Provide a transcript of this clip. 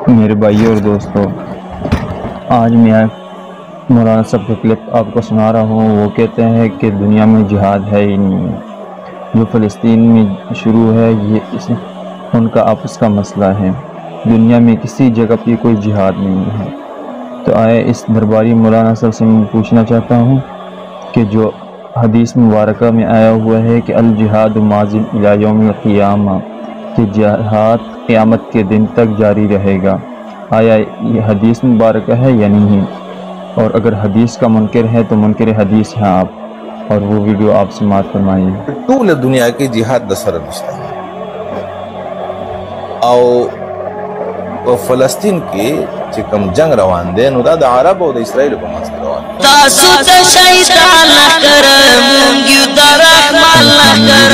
میرے بھائی اور دوستو، آج میں مولانا صاحب کا کلپ آپ کو سنا رہا ہوں۔ وہ کہتے ہیں کہ دنیا میں جہاد ہے ہی نہیں، جو فلسطین میں شروع ہے یہ ان کا آپس کا مسئلہ ہے۔ دنیا میں کسی جگہ پہ کوئی جہاد نہیں ہے۔ تو آئے اس درباری مولانا صاحب سے میں پوچھنا چاہتا ہوں کہ جو حدیث مبارکہ میں آیا ہوا ہے کہ الجہاد ماضٍ الی یوم القیامہ، کہ جہاد قیامت کے دن تک جاری رہے گا، آیا یہ حدیث مبارکہ ہے یا نہیں؟ اور اگر حدیث کا منکر ہے تو منکر حدیث ہیں آپ، اور وہ ویڈیو آپ سماعت فرمائیے۔ ټول دنیا کې جهاد د سره نشته او په فلسطین کې چې کوم جنگ روان دی نو دا د عرب او د اسرائیل په منځ کې روان دی. تاسو ته شیطان لخر مونږ یو د رحمان لخر